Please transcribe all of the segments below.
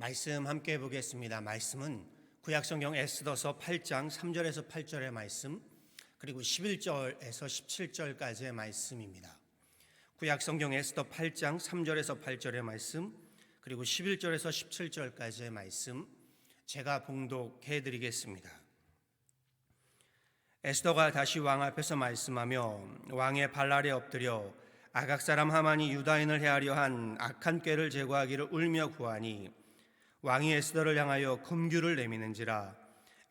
말씀 함께 보겠습니다. 말씀은 구약성경 에스더서 8장 3절에서 8절의 말씀, 그리고 11절에서 17절까지의 말씀입니다. 구약성경 에스더 8장 3절에서 8절의 말씀, 그리고 11절에서 17절까지의 말씀, 제가 봉독해 드리겠습니다. 에스더가 다시 왕 앞에서 말씀하며 왕의 발날에 엎드려 아각 사람 하만이 유다인을 해하려 한 악한 꾀를 제거하기를 울며 구하니 왕이 에스더를 향하여 금규를 내미는지라.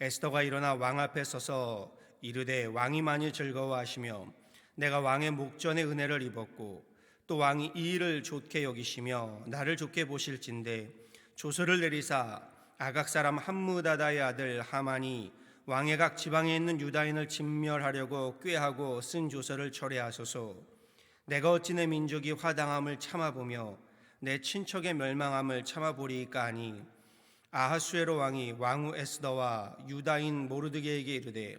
에스더가 일어나 왕 앞에 서서 이르되 왕이 많이 즐거워하시며 내가 왕의 목전에 은혜를 입었고 또 왕이 이 일을 좋게 여기시며 나를 좋게 보실진대 조서를 내리사 아각 사람 함무다다의 아들 하만이 왕의 각 지방에 있는 유다인을 진멸하려고 꾀하고 쓴 조서를 철회하소서. 내가 어찌 내 민족이 화당함을 참아보며 내 친척의 멸망함을 참아보리이까 하니 아하수에로 왕이 왕후 에스더와 유다인 모르드게에게 이르되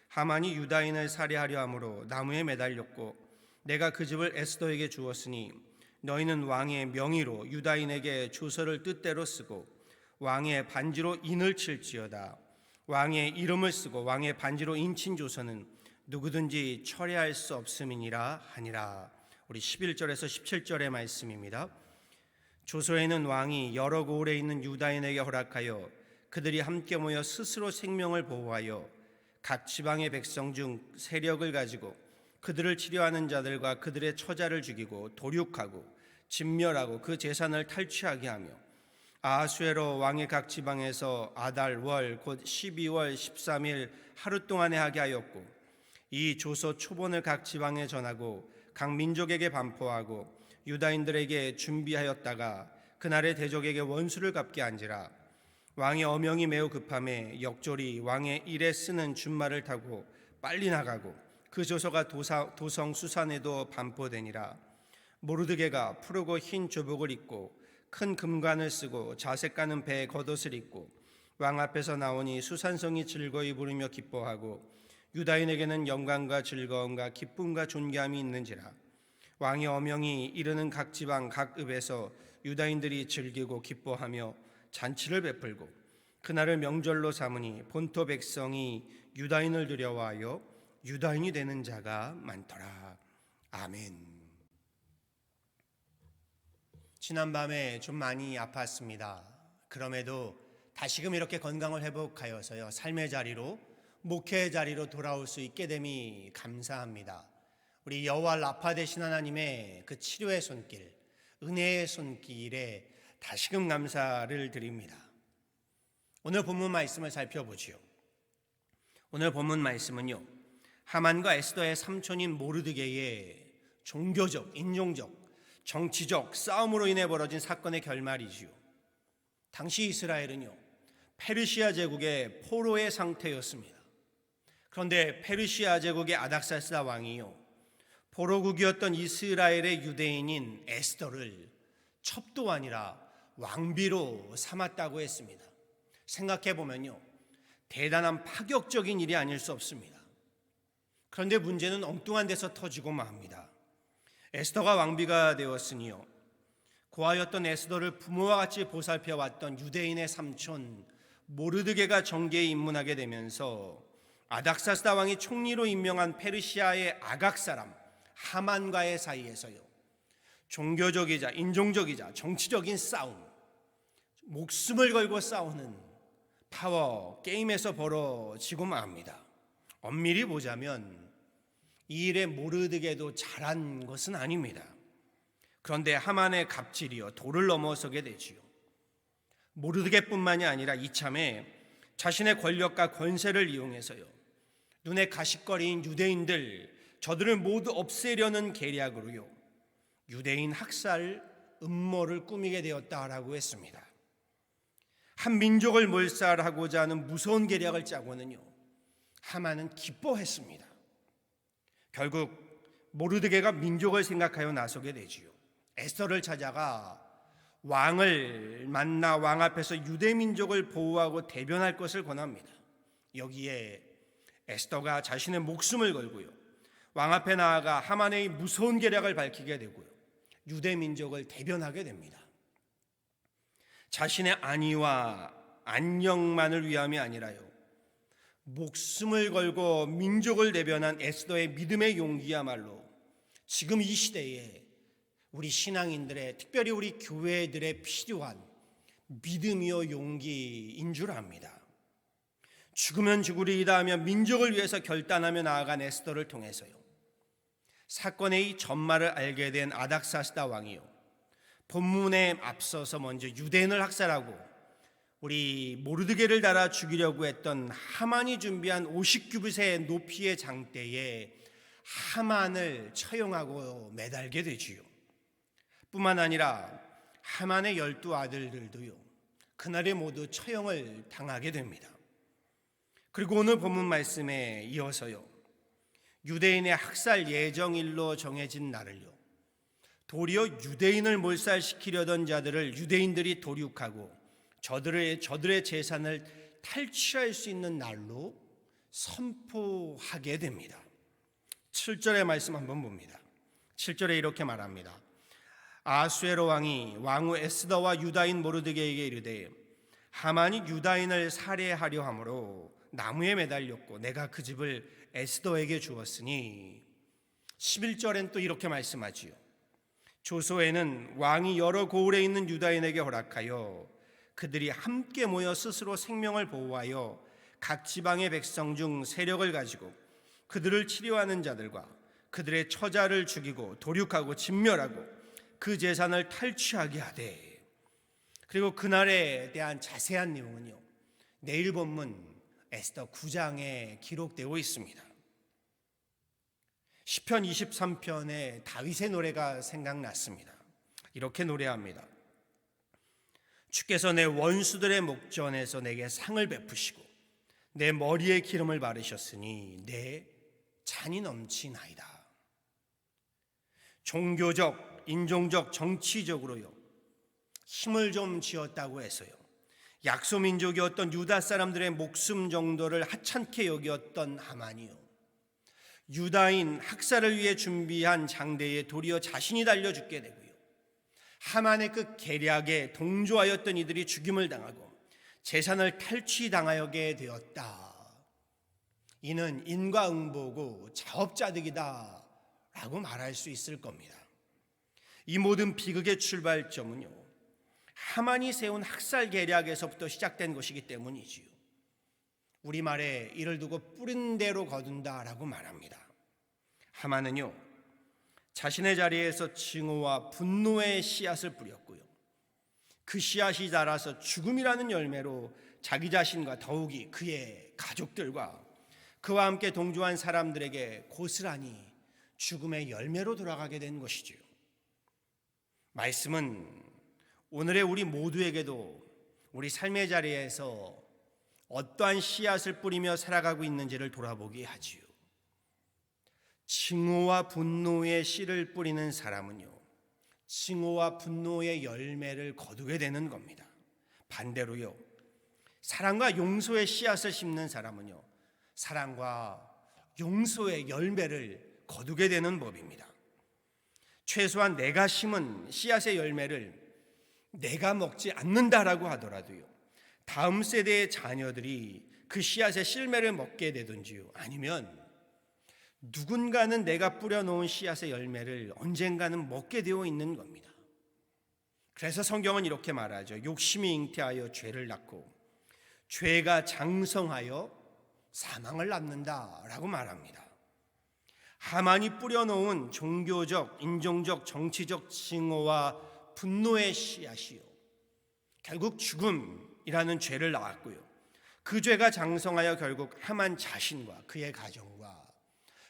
하만이 유다인을 살해하려 함으로 나무에 매달렸고 내가 그 집을 에스더에게 주었으니 너희는 왕의 명의로 유다인에게 조서를 뜻대로 쓰고 왕의 반지로 인을 칠지어다. 왕의 이름을 쓰고 왕의 반지로 인친 조서는 누구든지 철회할 수 없음이니라 하니라. 우리 11절에서 17절의 말씀입니다. 조서에는 왕이 여러 고을에 있는 유다인에게 허락하여 그들이 함께 모여 스스로 생명을 보호하여 각 지방의 백성 중 세력을 가지고 그들을 치려하는 자들과 그들의 처자를 죽이고 도륙하고 진멸하고 그 재산을 탈취하게 하며 아하수에로 왕의 각 지방에서 아달 월 곧 12월 13일 하루 동안에 하게 하였고 이 조서 초본을 각 지방에 전하고 각 민족에게 반포하고 유다인들에게 준비하였다가 그날의 대적에게 원수를 갚게 한지라. 왕의 어명이 매우 급함에 역졸이 왕의 일에 쓰는 준말을 타고 빨리 나가고 그 조서가 도성 수산에도 반포되니라. 모르드게가 푸르고 흰 조복을 입고 큰 금관을 쓰고 자색 가는 배에 겉옷을 입고 왕 앞에서 나오니 수산성이 즐거이 부르며 기뻐하고 유다인에게는 영광과 즐거움과 기쁨과 존귀함이 있는지라. 왕의 어명이 이르는 각 지방 각 읍에서 유다인들이 즐기고 기뻐하며 잔치를 베풀고 그날을 명절로 삼으니 본토 백성이 유다인을 두려워하여 유다인이 되는 자가 많더라. 아멘. 지난밤에 좀 많이 아팠습니다. 그럼에도 다시금 이렇게 건강을 회복하여서요 삶의 자리로, 목회의 자리로 돌아올 수 있게 됨이 감사합니다. 우리 여호와 라파 되신 하나님의 그 치료의 손길, 은혜의 손길에 다시금 감사를 드립니다. 오늘 본문 말씀을 살펴보지요. 오늘 본문 말씀은요, 하만과 에스더의 삼촌인 모르드게의 종교적, 인종적, 정치적 싸움으로 인해 벌어진 사건의 결말이지요. 당시 이스라엘은요, 페르시아 제국의 포로의 상태였습니다. 그런데 페르시아 제국의 아닥사스다 왕이요, 포로국이었던 이스라엘의 유대인인 에스더를 첩도 아니라 왕비로 삼았다고 했습니다. 생각해보면요, 대단한 파격적인 일이 아닐 수 없습니다. 그런데 문제는 엉뚱한 데서 터지고 맙니다. 에스더가 왕비가 되었으니요, 고아였던 에스더를 부모와 같이 보살펴왔던 유대인의 삼촌 모르드게가 정계에 입문하게 되면서 아닥사스다 왕이 총리로 임명한 페르시아의 아각 사람 하만과의 사이에서요, 종교적이자 인종적이자 정치적인 싸움, 목숨을 걸고 싸우는 파워 게임에서 벌어지고 맙니다. 엄밀히 보자면 이 일에 모르드게도 잘한 것은 아닙니다. 그런데 하만의 갑질이요 도를 넘어서게 되지요. 모르드게뿐만이 아니라 이참에 자신의 권력과 권세를 이용해서요, 눈에 가시거리인 유대인들, 저들을 모두 없애려는 계략으로요, 유대인 학살 음모를 꾸미게 되었다라고 했습니다. 한 민족을 몰살하고자 하는 무서운 계략을 짜고는요, 하만은 기뻐했습니다. 결국 모르드게가 민족을 생각하여 나서게 되지요. 에스더를 찾아가 왕을 만나 왕 앞에서 유대 민족을 보호하고 대변할 것을 권합니다. 여기에 에스더가 자신의 목숨을 걸고요, 왕 앞에 나아가 하만의 무서운 계략을 밝히게 되고요, 유대 민족을 대변하게 됩니다. 자신의 안위와 안녕만을 위함이 아니라요, 목숨을 걸고 민족을 대변한 에스더의 믿음의 용기야말로 지금 이 시대에 우리 신앙인들의, 특별히 우리 교회들의 필요한 믿음이요 용기인 줄 압니다. 죽으면 죽으리이다 하며 민족을 위해서 결단하며 나아간 에스더를 통해서요, 사건의 이 전말을 알게 된 아닥사스다 왕이요, 본문에 앞서서 먼저 유대인을 학살하고 우리 모르드게를 달아 죽이려고 했던 하만이 준비한 50규빗의 높이의 장대에 하만을 처형하고 매달게 되지요. 뿐만 아니라 하만의 12아들들도요, 그날에 모두 처형을 당하게 됩니다. 그리고 오늘 본문 말씀에 이어서요, 유대인의 학살 예정일로 정해진 날을요, 도리어 유대인을 몰살시키려던 자들을 유대인들이 도륙하고 저들의 재산을 탈취할 수 있는 날로 선포하게 됩니다. 7절의 말씀 한번 봅니다. 7절에 이렇게 말합니다. 아수에로 왕이 왕후 에스더와 유다인 모르드게에게 이르되 하만이 유다인을 살해하려 함으로 나무에 매달렸고 내가 그 집을 에스더에게 주었으니, 11절엔 또 이렇게 말씀하지요. 조소에는 왕이 여러 고을에 있는 유다인에게 허락하여 그들이 함께 모여 스스로 생명을 보호하여 각 지방의 백성 중 세력을 가지고 그들을 치료하는 자들과 그들의 처자를 죽이고 도륙하고 진멸하고 그 재산을 탈취하게 하되. 그리고 그날에 대한 자세한 내용은요, 내일 본문 에스더 9장에 기록되어 있습니다. 시편 23편의 다윗의 노래가 생각났습니다. 이렇게 노래합니다. 주께서 내 원수들의 목전에서 내게 상을 베푸시고 내 머리에 기름을 바르셨으니 내 잔이 넘치나이다. 종교적, 인종적, 정치적으로요, 힘을 좀 쥐었다고 해서요, 약소민족이었던 유다 사람들의 목숨 정도를 하찮게 여겼던 하만이요, 유다인 학살을 위해 준비한 장대에 도리어 자신이 달려 죽게 되고요, 하만의 그 계략에 동조하였던 이들이 죽임을 당하고 재산을 탈취당하게 되었다. 이는 인과응보고 자업자득이다 라고 말할 수 있을 겁니다. 이 모든 비극의 출발점은요, 하만이 세운 학살 계략에서부터 시작된 것이기 때문이지요. 우리말에 이를 두고 뿌린 대로 거둔다 라고 말합니다. 하만은요, 자신의 자리에서 증오와 분노의 씨앗을 뿌렸고요, 그 씨앗이 자라서 죽음이라는 열매로 자기 자신과 더욱이 그의 가족들과 그와 함께 동조한 사람들에게 고스란히 죽음의 열매로 돌아가게 된 것이지요. 말씀은 오늘의 우리 모두에게도 우리 삶의 자리에서 어떠한 씨앗을 뿌리며 살아가고 있는지를 돌아보게 하지요. 증오와 분노의 씨를 뿌리는 사람은요, 증오와 분노의 열매를 거두게 되는 겁니다. 반대로요, 사랑과 용서의 씨앗을 심는 사람은요, 사랑과 용서의 열매를 거두게 되는 법입니다. 최소한 내가 심은 씨앗의 열매를 내가 먹지 않는다라고 하더라도요, 다음 세대의 자녀들이 그 씨앗의 실매를 먹게 되든지요, 아니면 누군가는 내가 뿌려놓은 씨앗의 열매를 언젠가는 먹게 되어 있는 겁니다. 그래서 성경은 이렇게 말하죠. 욕심이 잉태하여 죄를 낳고 죄가 장성하여 사망을 낳는다라고 말합니다. 하만이 뿌려놓은 종교적, 인종적, 정치적 증오와 분노의 씨앗이요, 결국 죽음이라는 죄를 낳았고요, 그 죄가 장성하여 결국 하만 자신과 그의 가정과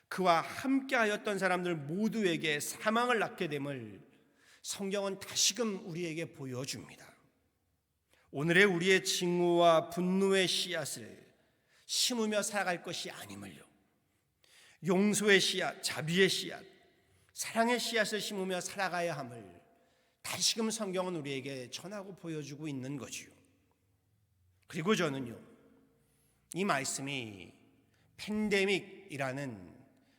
그와 함께하였던 사람들 모두에게 사망을 낳게 됨을 성경은 다시금 우리에게 보여줍니다. 오늘의 우리의 증오와 분노의 씨앗을 심으며 살아갈 것이 아님을요, 용서의 씨앗, 자비의 씨앗, 사랑의 씨앗을 심으며 살아가야 함을 다시금 성경은 우리에게 전하고 보여주고 있는 거지요. 그리고 저는요, 이 말씀이 팬데믹이라는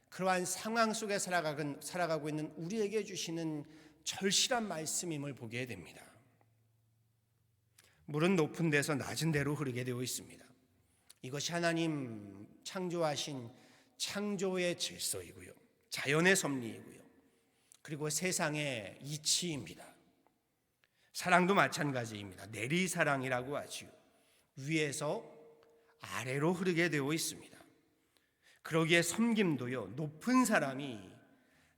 그러한 상황 속에 살아가고 있는 우리에게 주시는 절실한 말씀임을 보게 됩니다. 물은 높은 데서 낮은 데로 흐르게 되어 있습니다. 이것이 하나님 창조하신 창조의 질서이고요, 자연의 섭리이고요, 그리고 세상의 이치입니다. 사랑도 마찬가지입니다. 내리사랑이라고 하지요. 위에서 아래로 흐르게 되어 있습니다. 그러기에 섬김도요, 높은 사람이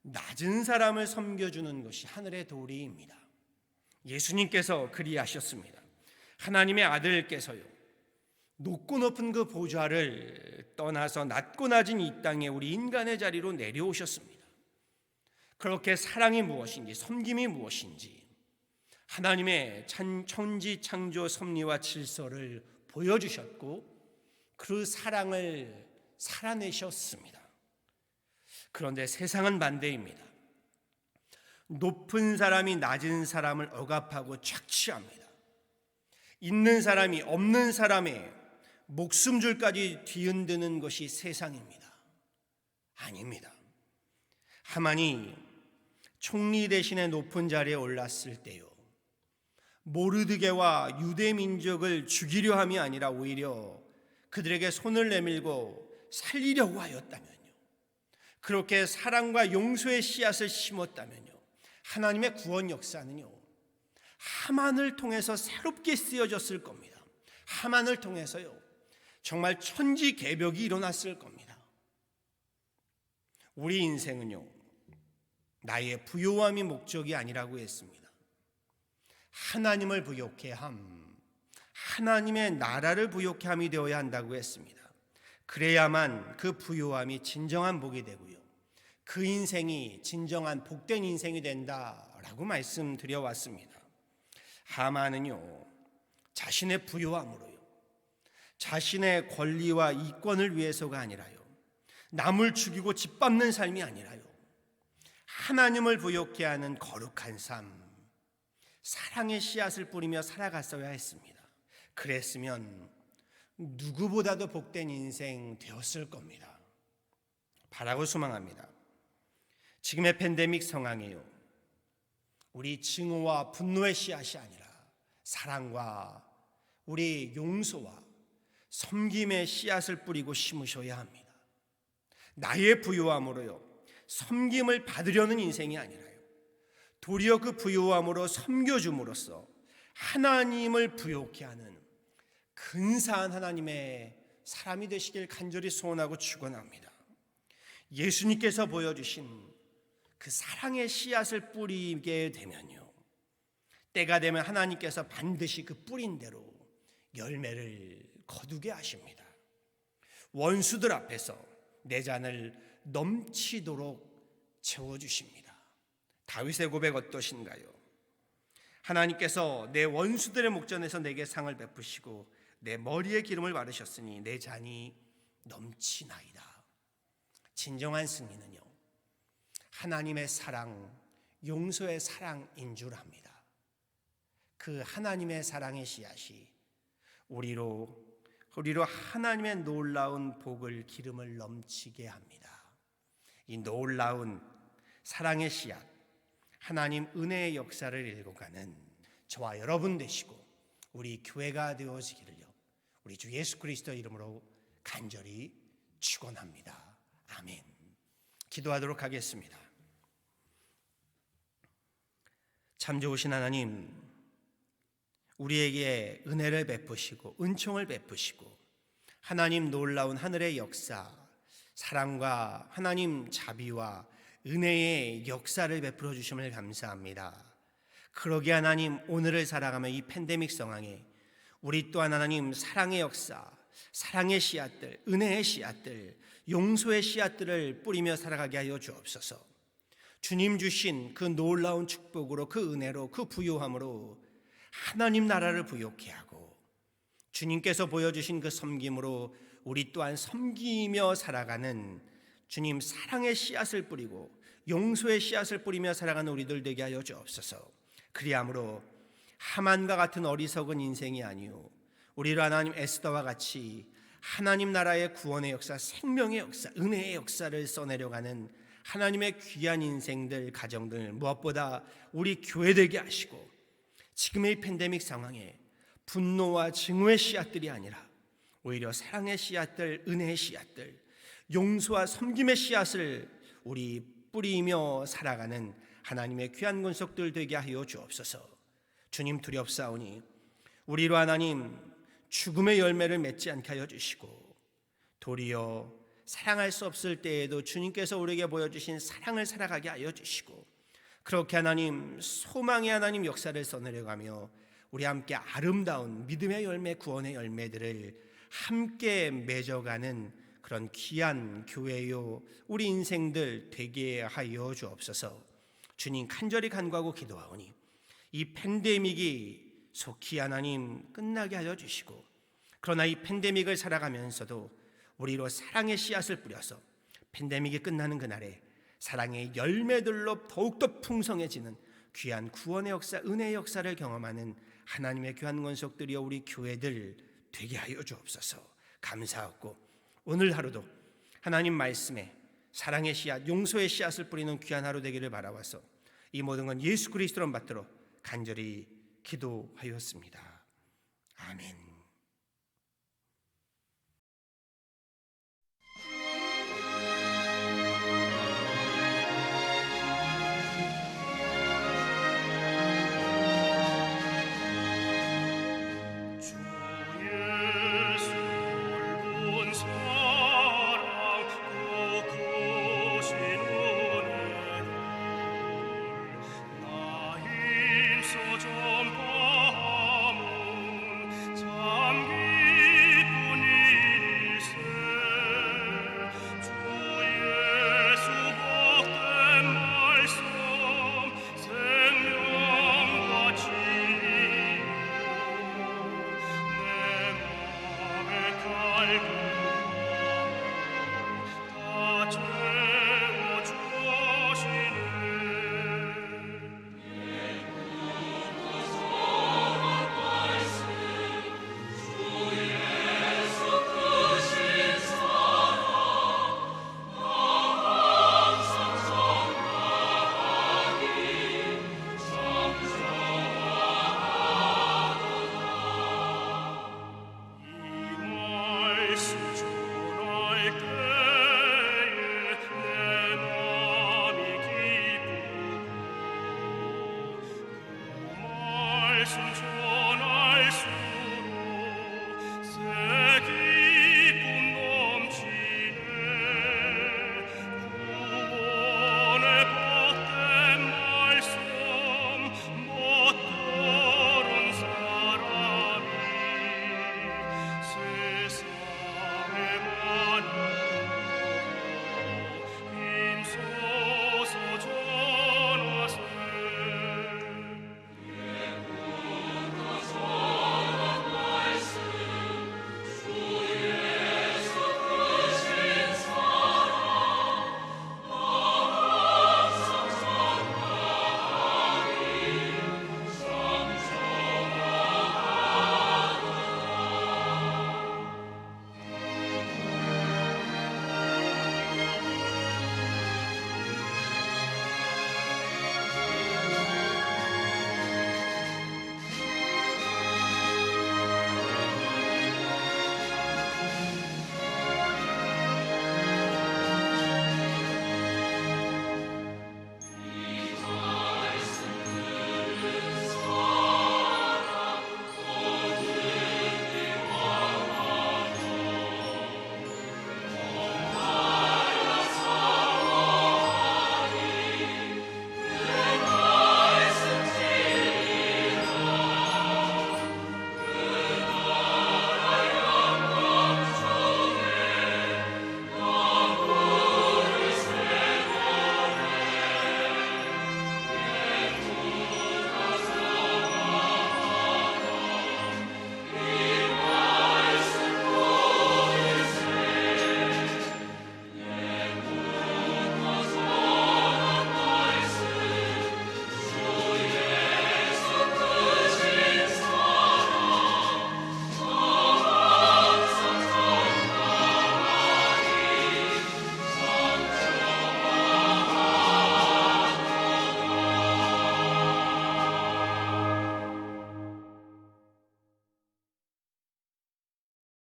낮은 사람을 섬겨주는 것이 하늘의 도리입니다. 예수님께서 그리하셨습니다. 하나님의 아들께서요, 높고 높은 그 보좌를 떠나서 낮고 낮은 이 땅에 우리 인간의 자리로 내려오셨습니다. 그렇게 사랑이 무엇인지, 섬김이 무엇인지 하나님의 천지 창조 섭리와 질서를 보여주셨고 그 사랑을 살아내셨습니다. 그런데 세상은 반대입니다. 높은 사람이 낮은 사람을 억압하고 착취합니다. 있는 사람이 없는 사람의 목숨줄까지 뒤흔드는 것이 세상입니다. 아닙니다. 하만이 총리 대신에 높은 자리에 올랐을 때요, 모르드게와 유대 민족을 죽이려 함이 아니라 오히려 그들에게 손을 내밀고 살리려고 하였다면요, 그렇게 사랑과 용서의 씨앗을 심었다면요, 하나님의 구원 역사는요, 하만을 통해서 새롭게 쓰여졌을 겁니다. 하만을 통해서요, 정말 천지개벽이 일어났을 겁니다. 우리 인생은요, 나의 부요함이 목적이 아니라고 했습니다. 하나님을 부요케 함, 하나님의 나라를 부요케 함이 되어야 한다고 했습니다. 그래야만 그 부요함이 진정한 복이 되고요, 그 인생이 진정한 복된 인생이 된다라고 말씀드려왔습니다. 하만은요, 자신의 부요함으로요, 자신의 권리와 이권을 위해서가 아니라요, 남을 죽이고 짓밟는 삶이 아니라요, 하나님을 부요케 하는 거룩한 삶, 사랑의 씨앗을 뿌리며 살아갔어야 했습니다. 그랬으면 누구보다도 복된 인생 되었을 겁니다. 바라고 소망합니다. 지금의 팬데믹 상황에요, 우리 증오와 분노의 씨앗이 아니라 사랑과 우리 용서와 섬김의 씨앗을 뿌리고 심으셔야 합니다. 나의 부요함으로요, 섬김을 받으려는 인생이 아니라요, 도리어 그 부요함으로 섬겨줌으로써 하나님을 부요케 하는 근사한 하나님의 사람이 되시길 간절히 소원하고 축원합니다. 예수님께서 보여주신 그 사랑의 씨앗을 뿌리게 되면요, 때가 되면 하나님께서 반드시 그 뿌린 대로 열매를 거두게 하십니다. 원수들 앞에서 내 잔을 넘치도록 채워주십니다. 다윗의 고백 어떠신가요? 하나님께서 내 원수들의 목전에서 내게 상을 베푸시고 내 머리에 기름을 바르셨으니 내 잔이 넘치나이다. 진정한 승리는요, 하나님의 사랑, 용서의 사랑인 줄 압니다. 그 하나님의 사랑의 씨앗이 우리로 하나님의 놀라운 복을, 기름을 넘치게 합니다. 이 놀라운 사랑의 씨앗, 하나님 은혜의 역사를 일궈가는 저와 여러분 되시고 우리 교회가 되어지기를요, 우리 주 예수 그리스도 이름으로 간절히 축원합니다. 아멘. 기도하도록 하겠습니다. 참 좋으신 하나님, 우리에게 은혜를 베푸시고 은총을 베푸시고 하나님 놀라운 하늘의 역사, 사랑과 하나님 자비와 은혜의 역사를 베풀어 주심을 감사합니다. 그러기에 하나님, 오늘을 살아가며 이 팬데믹 상황에 우리 또한 하나님 사랑의 역사, 사랑의 씨앗들, 은혜의 씨앗들, 용서의 씨앗들을 뿌리며 살아가게 하여 주옵소서. 주님 주신 그 놀라운 축복으로, 그 은혜로, 그 부요함으로 하나님 나라를 부요케 하고, 주님께서 보여주신 그 섬김으로 우리 또한 섬기며 살아가는 주님 사랑의 씨앗을 뿌리고 용서의 씨앗을 뿌리며 살아가는 우리들 되게 하여 주옵소서. 그리함으로 하만과 같은 어리석은 인생이 아니요, 우리로 하나님 에스더와 같이 하나님 나라의 구원의 역사, 생명의 역사, 은혜의 역사를 써내려가는 하나님의 귀한 인생들, 가정들, 무엇보다 우리 교회 되게 하시고 지금의 팬데믹 상황에 분노와 증오의 씨앗들이 아니라 오히려 사랑의 씨앗들, 은혜의 씨앗들, 용서와 섬김의 씨앗을 우리 뿌리며 살아가는 하나님의 귀한 권속들 되게 하여 주옵소서. 주님 두렵사오니 우리로 하나님 죽음의 열매를 맺지 않게 하여 주시고, 도리어 사랑할 수 없을 때에도 주님께서 우리에게 보여주신 사랑을 살아가게 하여 주시고, 그렇게 하나님 소망의 하나님 역사를 써내려가며 우리 함께 아름다운 믿음의 열매, 구원의 열매들을 함께 맺어가는 그런 귀한 교회요 우리 인생들 되게 하여 주옵소서. 주님 간절히 간구하고 기도하오니 이 팬데믹이 속히 하나님 끝나게 하여 주시고, 그러나 이 팬데믹을 살아가면서도 우리로 사랑의 씨앗을 뿌려서 팬데믹이 끝나는 그날에 사랑의 열매들로 더욱더 풍성해지는 귀한 구원의 역사, 은혜의 역사를 경험하는 하나님의 귀한 권속들이여 우리 교회들 되게 하여 주옵소서. 감사하고 오늘 하루도 하나님 말씀에 사랑의 씨앗, 용서의 씨앗을 뿌리는 귀한 하루 되기를 바라와서 이 모든 건 예수 그리스도로 받들어 간절히 기도하였습니다. 아멘. 순종할 수